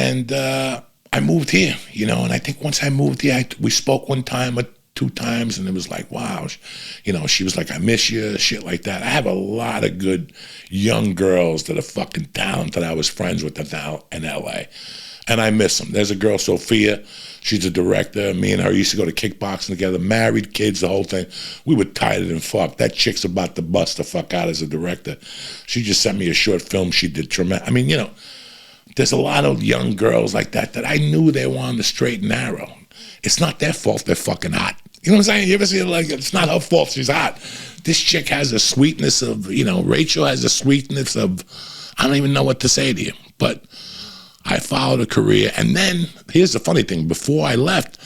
And I moved here, you know, and I think once I moved here, we spoke one time or two times, and it was like, wow, you know, she was like, I miss you, shit like that. I have a lot of good young girls that are fucking talented I was friends with now in LA, and I miss them. There's a girl, Sophia, she's a director. Me and her used to go to kickboxing together, married, kids, the whole thing. We were tighter than fuck. That chick's about to bust the fuck out as a director. She just sent me a short film she did tremendous. I mean, you know, there's a lot of young girls like that I knew they were on the straight and narrow. It's not their fault they're fucking hot. You know what I'm saying? You ever see it like, it's not her fault she's hot. This chick has a sweetness of, you know, Rachel has a sweetness of, I don't even know what to say to you. But I followed her career. And then, here's the funny thing. Before I left,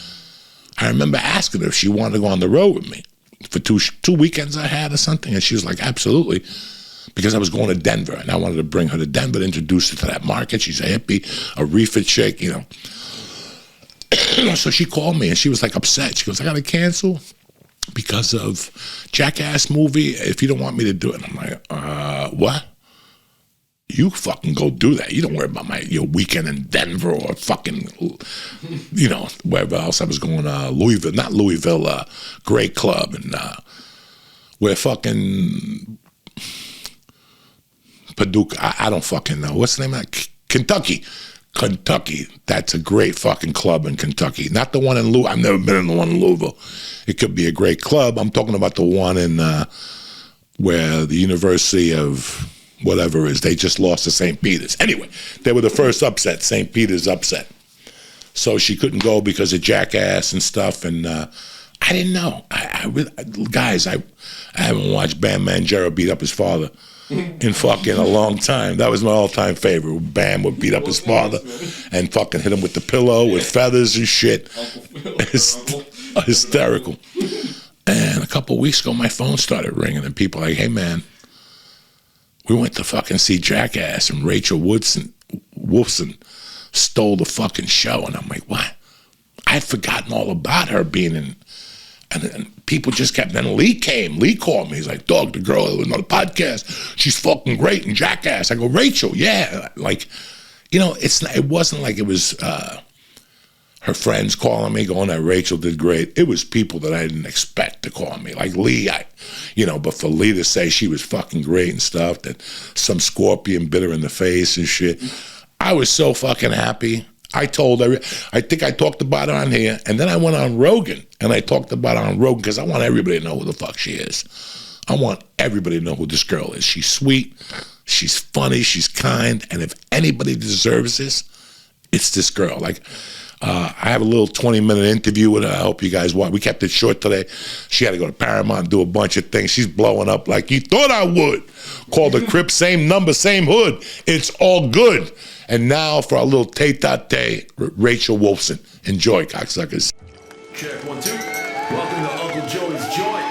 I remember asking her if she wanted to go on the road with me for two weekends I had or something. And she was like, absolutely. Because I was going to Denver, and I wanted to bring her to Denver to introduce her to that market. She's a hippie, a reefer chick, you know. So she called me, and she was like upset. She goes, I got to cancel because of Jackass movie if you don't want me to do it. And I'm like, what? You fucking go do that. You don't worry about your weekend in Denver or fucking, you know, wherever else I was going, Louisville, not Louisville, Great Club, and where fucking Paducah, I don't fucking know. What's the name of that? Kentucky. That's a great fucking club in Kentucky. Not the one in Louisville. I've never been in the one in Louisville. It could be a great club. I'm talking about the one in where the University of whatever is, they just lost to St. Peter's. Anyway, they were the first upset, St. Peter's upset. So she couldn't go because of Jackass and stuff, and I didn't know. Guys, I haven't watched Bam Margera beat up his father in fucking a long time. That was my all-time favorite. Bam would beat up his father and fucking hit him with the pillow with feathers and shit. Hysterical. And a couple of weeks ago, my phone started ringing, and people like, hey, man, we went to fucking see Jackass, and Rachel Wolfson stole the fucking show. And I'm like, what? I'd forgotten all about her being in. And people just kept, then Lee came. Lee called me. He's like, dog, the girl that was on the podcast, she's fucking great in Jackass. I go, Rachel, yeah. Like, you know, it wasn't like it was her friends calling me, going that Rachel did great. It was people that I didn't expect to call me. Like Lee, but for Lee to say she was fucking great and stuff, that some scorpion bit her in the face and shit, I was so fucking happy. I think I talked about it on here, and then I went on Rogan, and I talked about it on Rogan because I want everybody to know who the fuck she is. I want everybody to know who this girl is. She's sweet, she's funny, she's kind, and if anybody deserves this, it's this girl. Like, I have a little 20-minute interview with her. I hope you guys watch. We kept it short today. She had to go to Paramount and do a bunch of things. She's blowing up like you thought I would. Called the Crip, same number, same hood. It's all good. And now for our little Tay-Tate, Rachel Wolfson. Enjoy, cocksuckers. Check 1, 2. Welcome to Uncle Joey's Joint.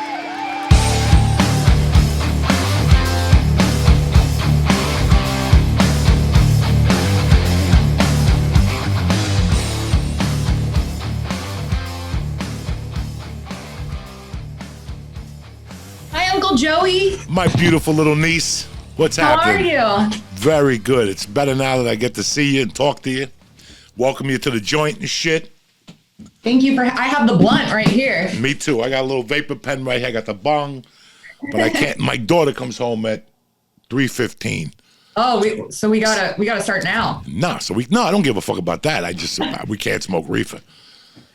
Hi, Uncle Joey. My beautiful little niece. What's happening? How are you? Very good. It's better now that I get to see you and talk to you. Welcome you to the joint and shit. Thank you I have the blunt right here. Me too. I got a little vapor pen right here. I got the bong, but I can't. My daughter comes home at 3:15. Oh, so we gotta start now. No, I don't give a fuck about that. We can't smoke reefer.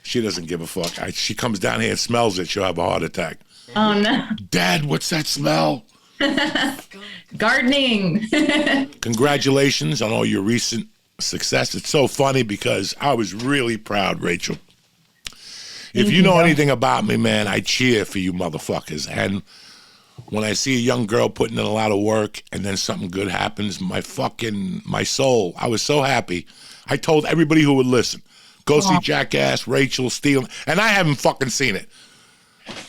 She doesn't give a fuck. She comes down here and smells it, she'll have a heart attack. Oh no. Dad, what's that smell? Gardening. Congratulations on all your recent success. It's so funny because I was really proud, Rachel. If you know anything about me, man, I cheer for you motherfuckers. And when I see a young girl putting in a lot of work and then something good happens, my soul, I was so happy. I told everybody who would listen, go see Jackass, Rachel, Steele, and I haven't fucking seen it.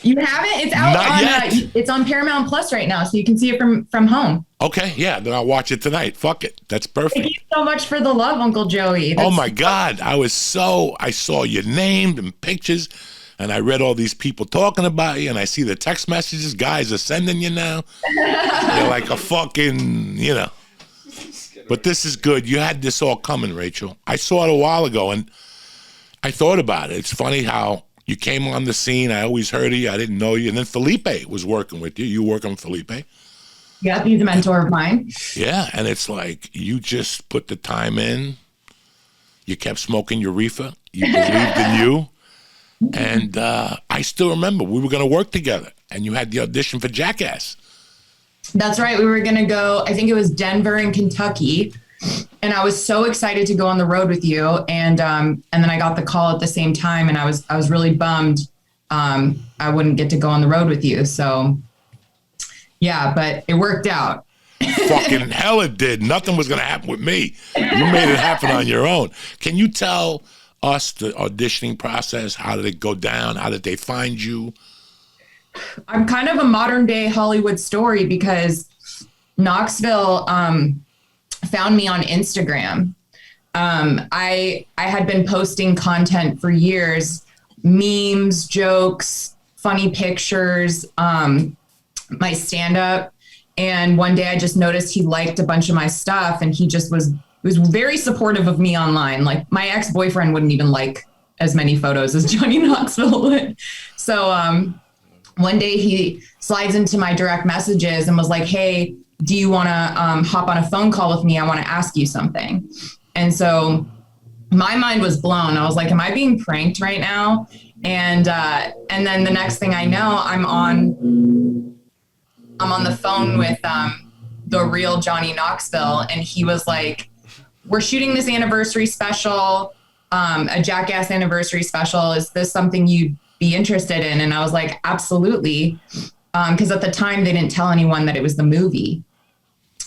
You haven't? It's out. Not yet. It's on Paramount Plus right now, so you can see it from home. Okay, yeah, then I'll watch it tonight. Fuck it. That's perfect. Thank you so much for the love, Uncle Joey. Oh my God. I saw your name and pictures, and I read all these people talking about you, and I see the text messages guys are sending you now. You're like a fucking, But this is good. You had this all coming, Rachel. I saw it a while ago, and I thought about it. It's funny how you came on the scene. I always heard of you. I didn't know you. And then Felipe was working with you. You working with Felipe? Yeah, he's a mentor of mine. Yeah, and it's like you just put the time in. You kept smoking your reefer. You believed in you. And I still remember we were going to work together, and you had the audition for Jackass. That's right. We were going to go, I think it was Denver and Kentucky. And I was so excited to go on the road with you. And then I got the call at the same time, and I was really bummed I wouldn't get to go on the road with you. So yeah, but it worked out. Fucking hell it did. Nothing was going to happen with me. You made it happen on your own. Can you tell us the auditioning process? How did it go down? How did they find you? I'm kind of a modern day Hollywood story because Knoxville found me on Instagram. I had been posting content for years, memes, jokes, funny pictures, my stand-up. And one day I just noticed he liked a bunch of my stuff, and he was very supportive of me online. Like my ex-boyfriend wouldn't even like as many photos as Johnny Knoxville would. So one day he slides into my direct messages and was like, hey, do you want to hop on a phone call with me? I want to ask you something. And so my mind was blown. I was like, am I being pranked right now? And then the next thing I know, I'm on the phone with the real Johnny Knoxville. And he was like, we're shooting this anniversary special, a Jackass anniversary special. Is this something you'd be interested in? And I was like, absolutely. Because at the time they didn't tell anyone that it was the movie.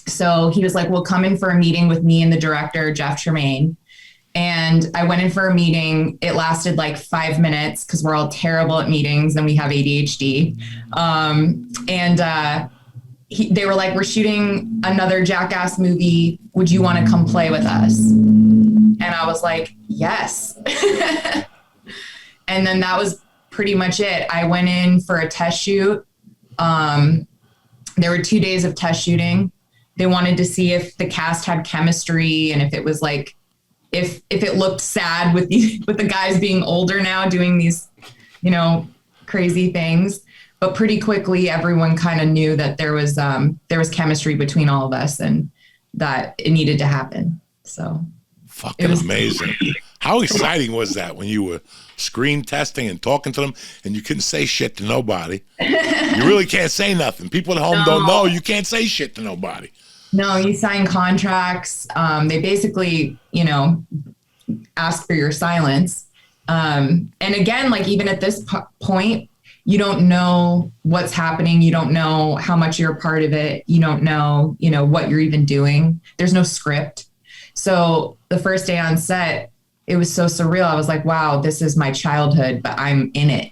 So he was like, well, come in for a meeting with me and the director, Jeff Tremaine. And I went in for a meeting. It lasted like 5 minutes because we're all terrible at meetings and we have ADHD. They were like, we're shooting another Jackass movie. Would you want to come play with us? And I was like, yes. And then that was pretty much it. I went in for a test shoot. There were 2 days of test shooting. They wanted to see if the cast had chemistry and if it was like, if it looked sad with the guys being older now doing these, crazy things. But pretty quickly, everyone kind of knew that there was chemistry between all of us and that it needed to happen. So fucking amazing. How exciting was that when you were screen testing and talking to them and you couldn't say shit to nobody? You really can't say nothing. People at home don't know you can't say shit to nobody. No, you sign contracts. They basically, ask for your silence. And again, like even at this point, you don't know what's happening. You don't know how much you're a part of it. You don't know, what you're even doing. There's no script. So the first day on set, it was so surreal. I was like, wow, this is my childhood, but I'm in it.